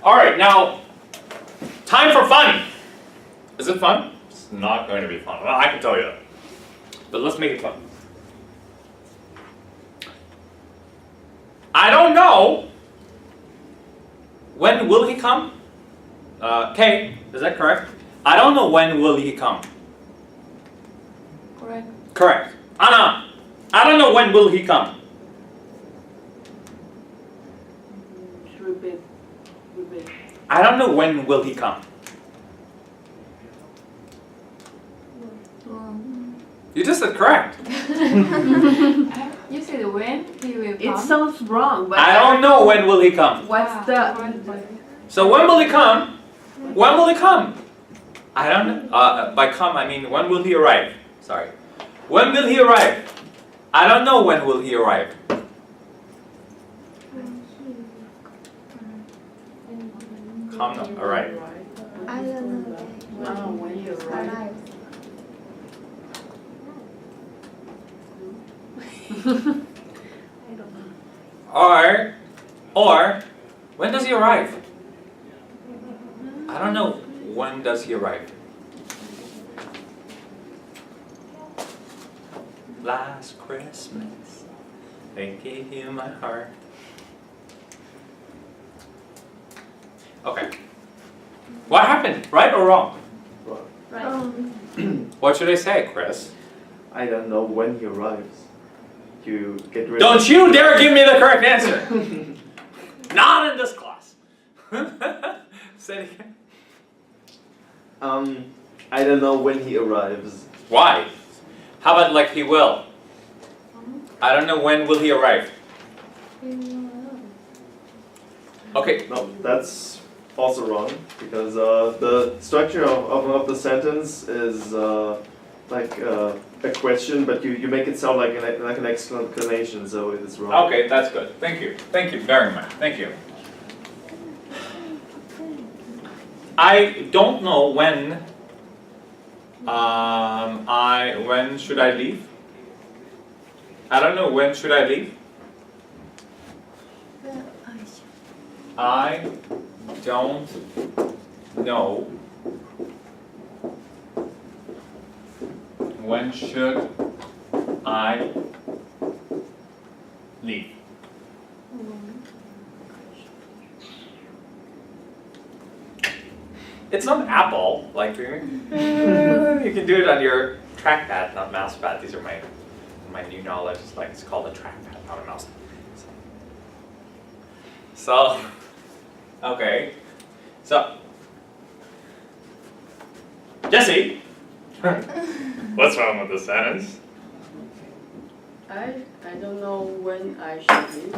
Alright, now, time for fun. Is it fun? It's not going to be fun. Well, I can tell you that. But let's make it fun. I don't know. When will he come? Kay, is that correct? I don't know when will he come. Correct. Correct. Anna, I don't know when will he come. Repeat. I don't know when will he come. You just said correct. You said when he will come. It sounds wrong, but I don't know when will he come. What's the? So when will he come? When will he come? I don't know. By come I mean when will he arrive? Sorry. When will he arrive? I don't know when will he arrive. Come no, arrive. I don't know. When you arrive. Arrive. I don't know. Or when does he arrive? I don't know. When does he arrive? Last Christmas, I gave you my heart. Okay. What happened? Right or wrong? Right. What should I say, Chris? I don't know when he arrives. You get rid Don't you dare give me the correct answer! Not in this class! Say it again. I don't know when he arrives. Why? How about like he will? I don't know when will he arrive. Okay. No, that's also wrong because the structure of the sentence is like a question, but you make it sound like an explanation, so it is wrong. Okay, that's good. Thank you. Thank you very much. Thank you. I don't know when. When should I leave? I don't know when should I leave. I don't know when should I leave. It's not Apple, like you can do it on your trackpad, not mousepad. These are my new knowledge. It's like it's called a trackpad, not a mousepad. So, okay, so Jesse, what's wrong with this sentence? I don't know when I should leave.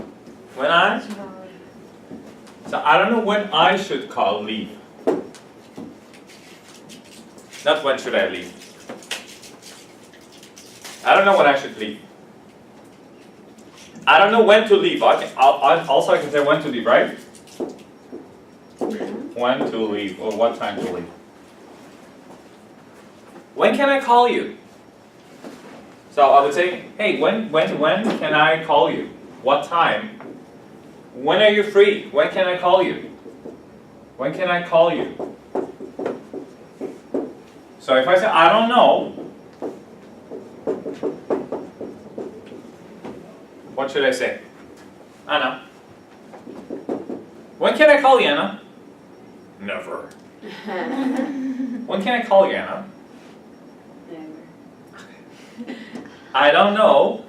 When I? So I don't know when I should call leave. Not when should I leave. I don't know when I should leave. I don't know when to leave. Also I can say when to leave, right? When to leave, or what time to leave. When can I call you? So I would say, hey, when can I call you? What time? When are you free? When can I call you? When can I call you? So if I say, I don't know, what should I say? Anna. When can I call you, Anna? Never. When can I call you, Anna? Never. I don't know.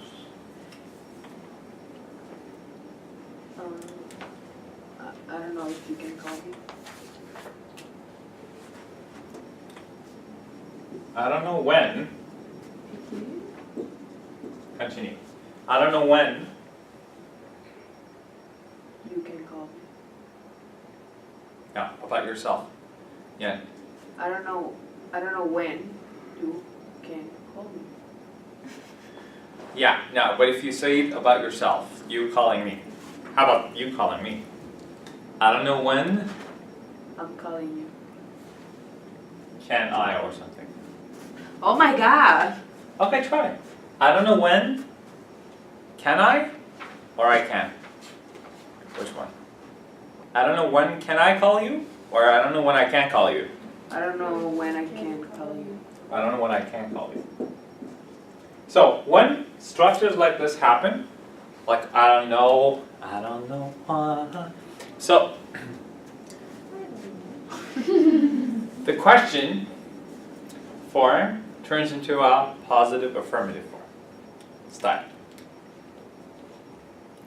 I don't know if you can call me. I don't know when. Continue. I don't know when. You can call me. Yeah, about yourself. Yeah. I don't know when you can call me. Yeah, no, but if you say it about yourself, you calling me. How about you calling me? I don't know when I'm calling you. can I or something. Oh my god! Okay, try. I don't know when. Can I? Or I can? Which one? I don't know when can I call you, or I don't know when I can't call you. I don't know when I can call you. I don't know when I can call you. So when structures like this happen, like I don't know why. So the question form turns into a positive affirmative form. Style.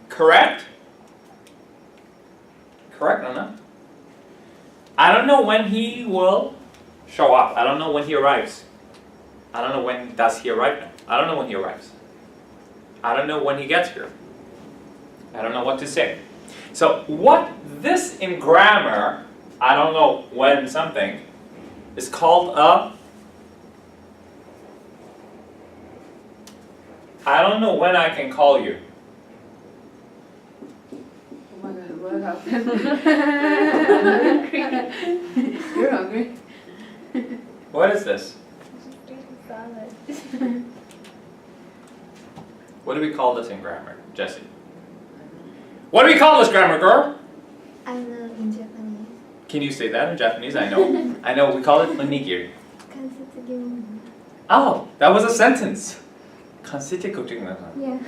Correct? Correct or not? I don't know when he will show up. I don't know when he arrives. I don't know when does he arrive now. I don't know when he arrives. I don't know when he gets here. I don't know what to say. So what this in grammar, I don't know when something, is called a I don't know when I can call you. Oh my god, what happened? You're hungry. What is this? Salad. What do we call this in grammar, Jessie? What do we call this, grammar girl? I know in Japanese. Can you say that in Japanese? I know. I know. We call it onigiri. Kansetsugi. Oh, that was a sentence. Kansete Yeah.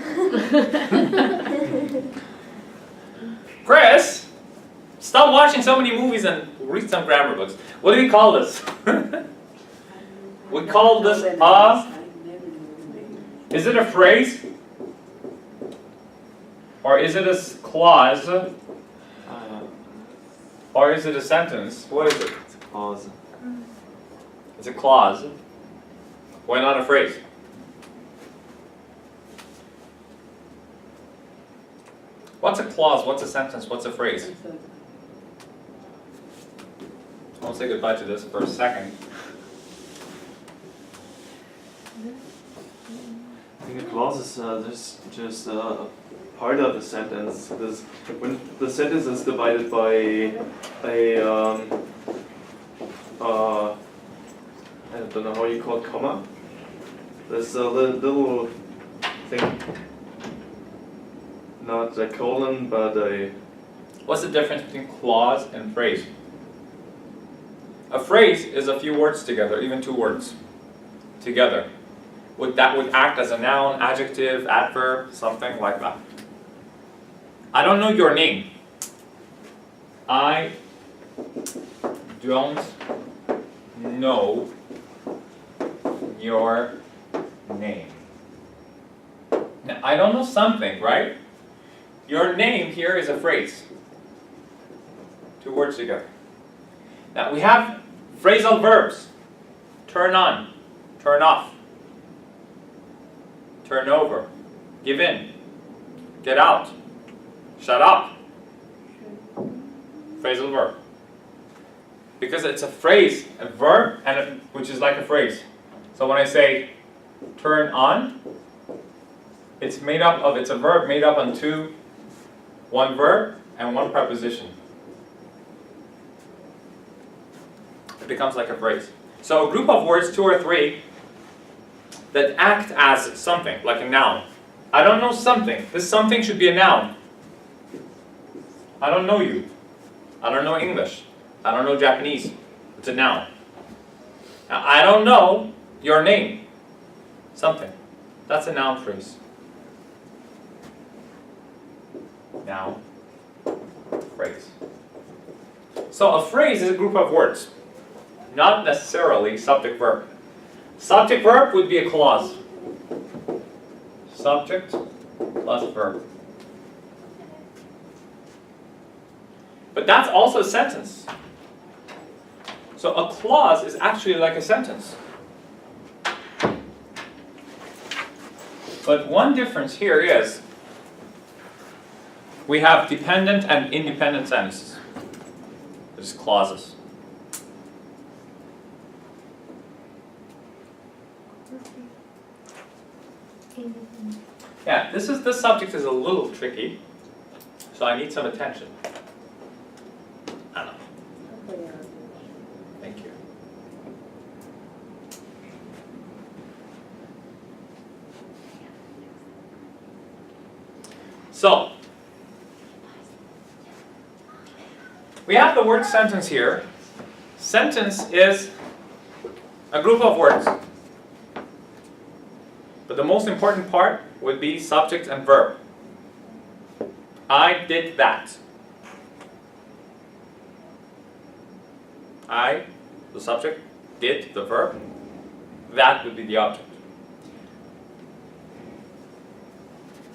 Chris, stop watching so many movies and read some grammar books. What do we call this? We call this a. Is it a phrase? Or is it a clause? Or is it a sentence? What is it? It's a clause. It's a clause. Why not a phrase? What's a clause? What's a sentence? What's a phrase? I'll say goodbye to this for a second. I think a clause is just part of the sentence. When the sentence is divided by a I don't know how you call it, comma. There's a little thing, not a colon, but a. What's the difference between clause and phrase? A phrase is a few words together, even two words together. That would act as a noun, adjective, adverb, something like that. I don't know your name. I don't know your name. Now, I don't know something, right? Your name here is a phrase. Two words together. Now we have phrasal verbs. Turn on, turn off, turn over, give in, get out, shut up. Phrasal verb. Because it's a phrase, a verb, and which is like a phrase. So when I say turn on, it's a verb made up on one verb and one preposition. It becomes like a phrase. So a group of words, two or three, that act as something, like a noun. I don't know something. This something should be a noun. I don't know you. I don't know English. I don't know Japanese. It's a noun. Now, I don't know your name. Something. That's a noun phrase. Noun phrase. So a phrase is a group of words, not necessarily subject verb. Subject verb would be a clause. Subject plus verb. But that's also a sentence. So a clause is actually like a sentence. But one difference here is we have dependent and independent sentences. There's clauses. Yeah, this subject is a little tricky, so I need some attention. Anna. Thank you. So, we have the word sentence here. Sentence is a group of words. But the most important part would be subject and verb. I did that. I, the subject, did, the verb. That would be the object.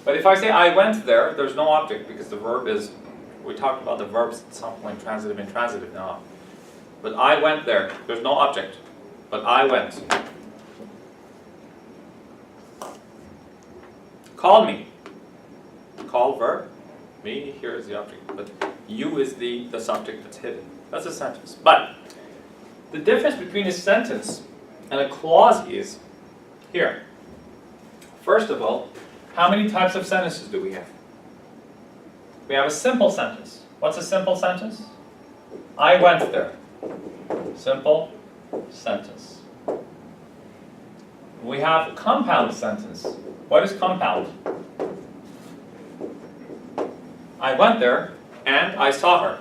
But if I say I went there, there's no object because the verb is, we talked about the verbs at some point, transitive and intransitive now. But I went there, there's no object. But I went. Call me. Call verb. Me here is the object, but you is the subject that's hidden. That's a sentence. But the difference between a sentence and a clause is here. First of all, how many types of sentences do we have? We have a simple sentence. What's a simple sentence? I went there. Simple sentence. We have a compound sentence. What is compound? I went there and I saw her.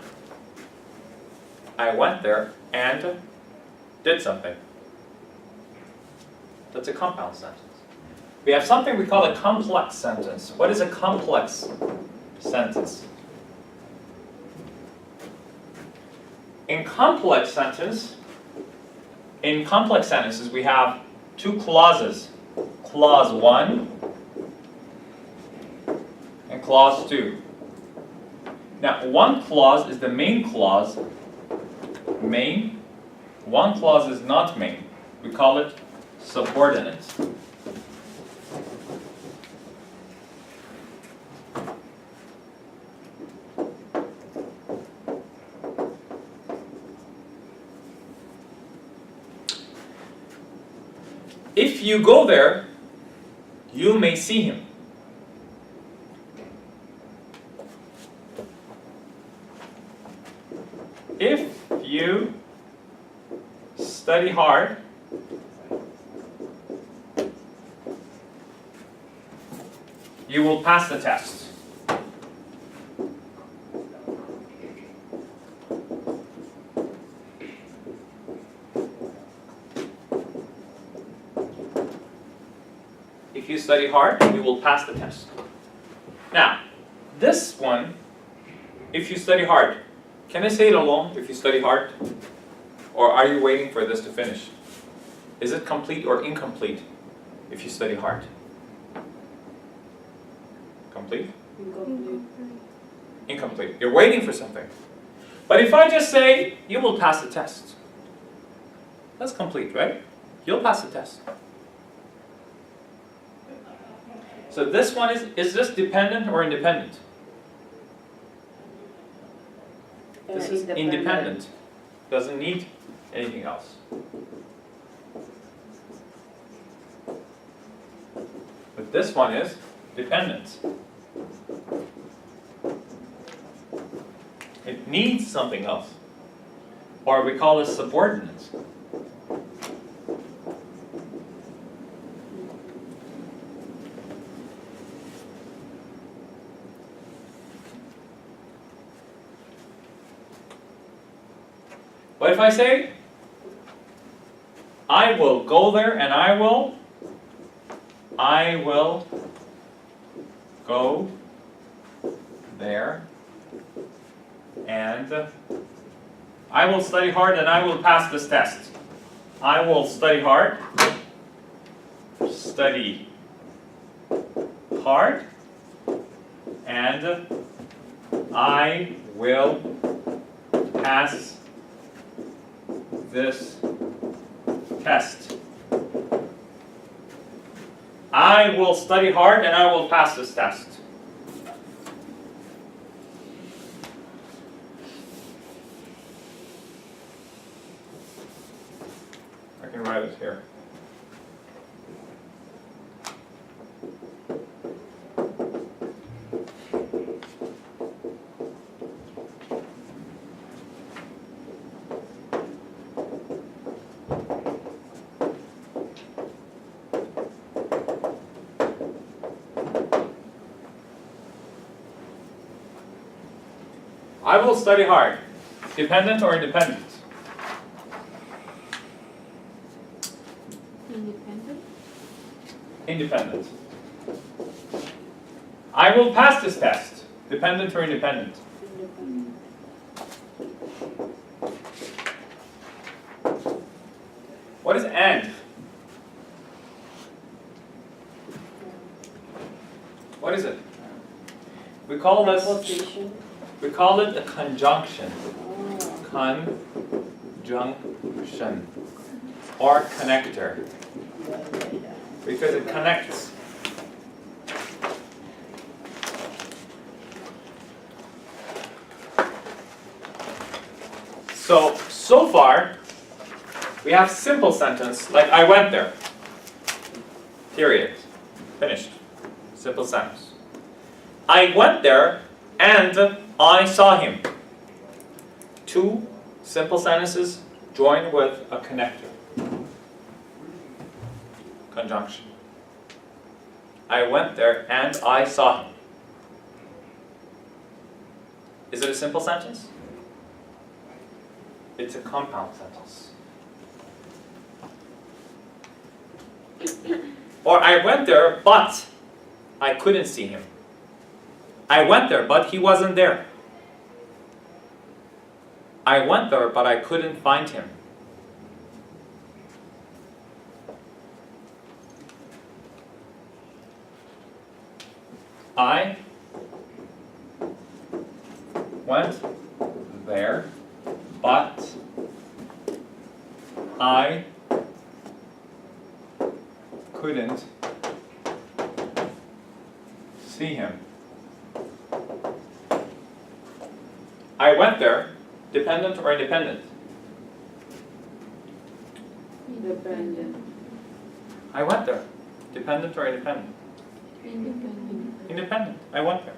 I went there and did something. That's a compound sentence. We have something we call a complex sentence. What is a complex sentence? In complex sentences, we have two clauses. Clause 1 and clause 2. Now, one clause is the main clause. Main. One clause is not main. We call it subordinate. If you go there, you may see him. If you study hard, you will pass the test. If you study hard, you will pass the test. Now, this one, if you study hard, can I say it alone, if you study hard? Or are you waiting for this to finish? Is it complete or incomplete if you study hard? Complete? Incomplete. Incomplete. You're waiting for something. But if I just say, you will pass the test, that's complete, right? You'll pass the test. So this one is this dependent or independent? This is independent. Doesn't need anything else. But this one is dependent. It needs something else. Or we call it subordinate. What if I say, I will go there and I will go there and I will study hard and I will pass this test. I will study hard, and I will pass this test. I will study hard and I will pass this test. I can write it here. I will study hard. Dependent or independent? Independent. Independent. I will pass this test. Dependent or independent? What is and? What is it? We call this. Quotation. We call it a conjunction. Oh, Conjunction. Or connector. Because it connects. So far, we have simple sentence, like I went there. Period. Finished. Simple sentence. I went there and I saw him. Two simple sentences joined with a connector. Conjunction. I went there and I saw him. Is it a simple sentence? It's a compound sentence. Or I went there, but I couldn't see him. I went there, but he wasn't there. I went there, but I couldn't find him. I went there, but I couldn't see him. I went there, dependent or independent? Independent. I went there, dependent or independent? Independent. Independent. I went there.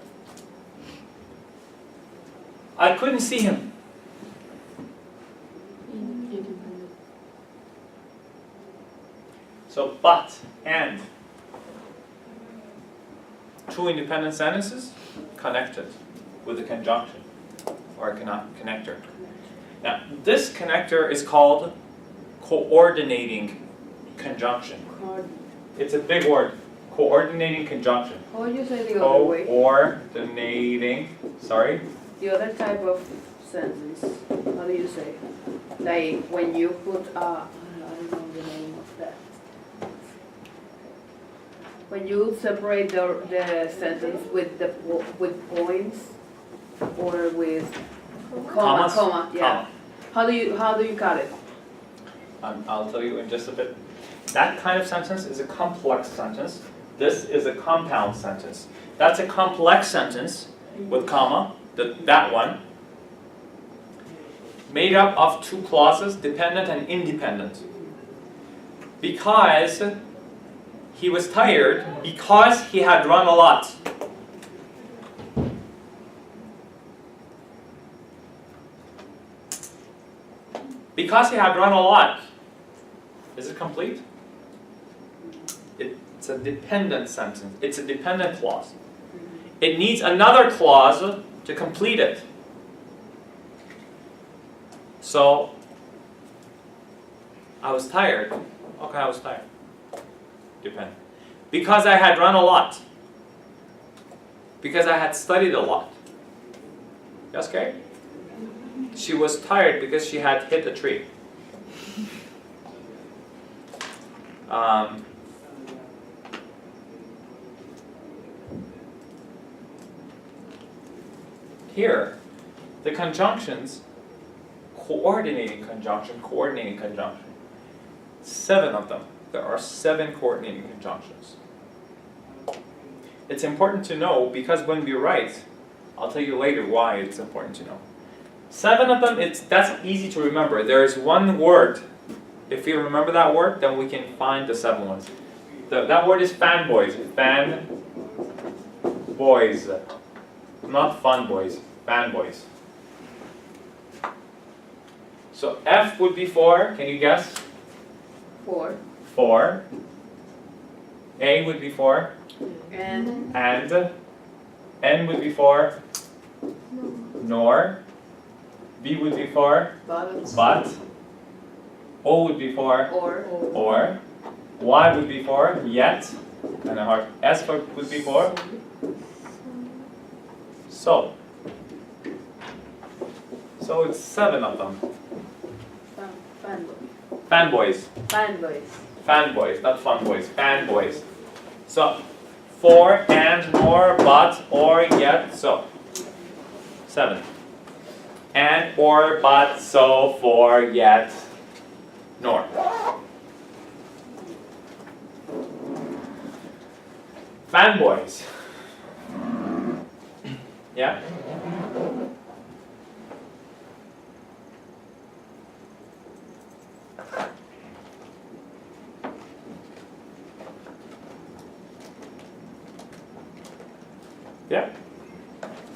I couldn't see him. Independent. So, but, and. Two independent sentences connected with a conjunction or a connector. Now, this connector is called coordinating conjunction. It's a big word. Coordinating conjunction. How would you say the other way? Coordinating, sorry. The other type of sentence. How do you say? Like when you put I don't know the name of that. When you separate the sentence with with points or with Commas? comma, yeah. Comma. How do you cut it? I'll tell you in just a bit. That kind of sentence is a complex sentence. This is a compound sentence. That's a complex sentence with comma, that one, made up of two clauses, dependent and independent. Because he was tired, because he had run a lot. Because he had run a lot. Is it complete? It's a dependent sentence. It's a dependent clause. It needs another clause to complete it. So, I was tired. Okay, I was tired. Dependent. Because I had run a lot. Because I had studied a lot. Yes, okay? She was tired because she had hit a tree. Here, the conjunctions, coordinating conjunction, 7 of them. There are 7 coordinating conjunctions. It's important to know because when we write, I'll tell you later why it's important to know. 7 of them, that's easy to remember. There is one word. If you remember that word, then we can find the 7 ones. That word is fanboys. Fan-boys. Not fun boys. Fanboys. So F would be for, can you guess? 4. For. A would be for. And And. N would be for. No. Nor. B would be for But. but. O would be for or. Y would be for yet. And a heart. S would be for so. So it's 7 of them. Fanboys. Fanboys. Fanboys. Fanboys, not fun boys. Fanboys. So, for, and, nor, but, or, yet, so. 7. And, or, but, so, for, yet, nor. Fanboys. Yeah? Yeah?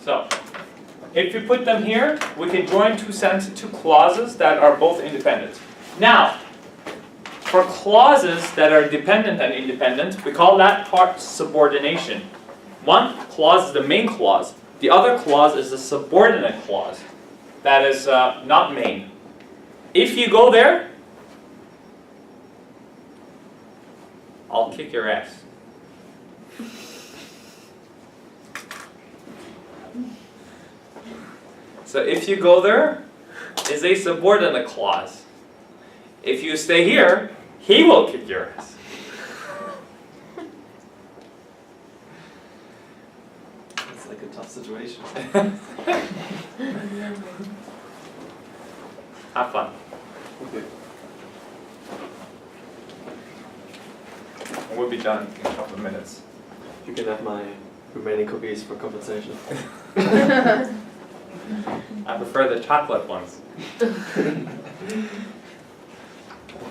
So, if you put them here, we can join two clauses that are both independent. Now, for clauses that are dependent and independent, we call that part subordination. One clause is the main clause. The other clause is the subordinate clause. That is not main. If you go there, I'll kick your ass. So if you go there, is a subordinate clause. If you stay here, he will kick your ass. It's like a tough situation. Have fun. Okay. And we'll be done in a couple of minutes. You can have my remaining cookies for compensation. I prefer the chocolate ones.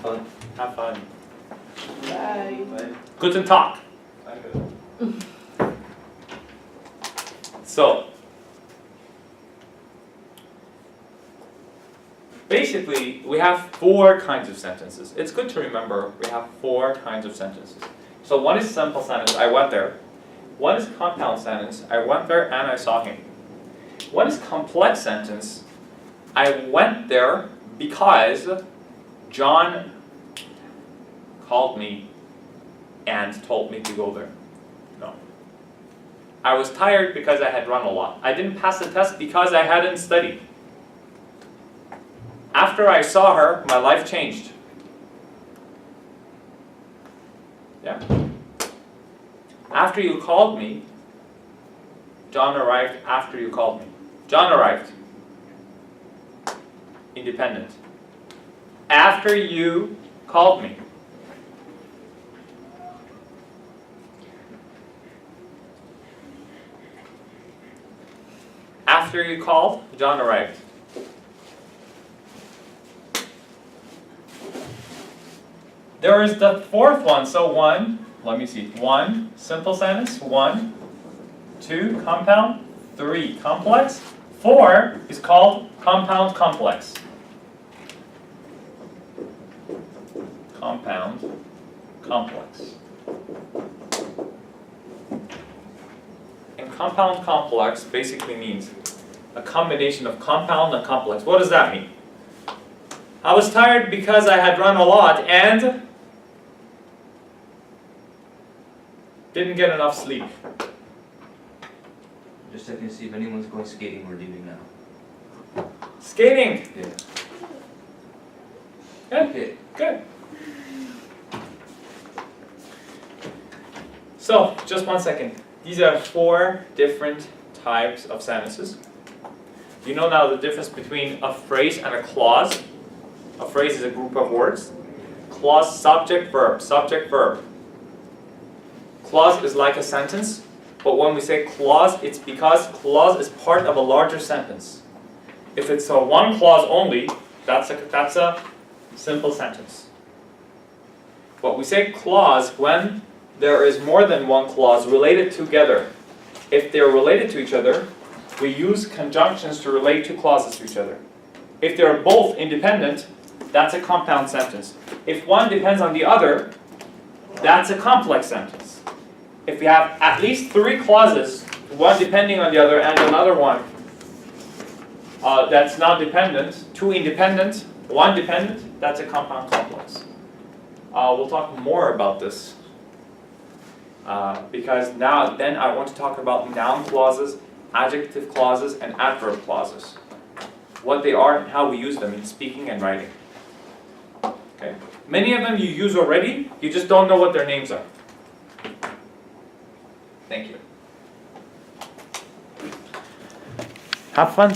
Fun. Have fun. Bye. Bye. Guten Tag. So, basically, we have 4 kinds of sentences. It's good to remember we have 4 kinds of sentences. So one is simple sentence, I went there. One is compound sentence, I went there and I saw him. One is complex sentence, I went there because John called me and told me to go there. No. I was tired because I had run a lot. I didn't pass the test because I hadn't studied. After I saw her, my life changed. Yeah? After you called me, John arrived after you called me. John arrived. Independent. After you called me. After you called, John arrived. There is the 4th one, so 1, let me see, 1, simple sentence, 1, 2, compound, 3, complex, 4 is called compound complex. Compound complex. And compound complex basically means a combination of compound and complex. What does that mean? I was tired because I had run a lot and didn't get enough sleep. Just checking to see if anyone's going skating or leaving now. Skating. Yeah. Good. Okay. Good. So, just 1 second. These are 4 different types of sentences. Do you know now the difference between a phrase and a clause? A phrase is a group of words. Clause, subject, verb, subject, verb. Clause is like a sentence, but when we say clause, it's because clause is part of a larger sentence. If it's a one clause only, that's a simple sentence. But we say clause when there is more than one clause related together. If they're related to each other, we use conjunctions to relate two clauses to each other. If they're both independent, that's a compound sentence. If one depends on the other, that's a complex sentence. If we have at least 3 clauses, one depending on the other and another one that's not dependent, two independent, one dependent, that's a compound complex. We'll talk more about this. Because then I want to talk about noun clauses, adjective clauses, and adverb clauses. What they are and how we use them in speaking and writing. Okay. Many of them you use already, you just don't know what their names are. Thank you. Have fun.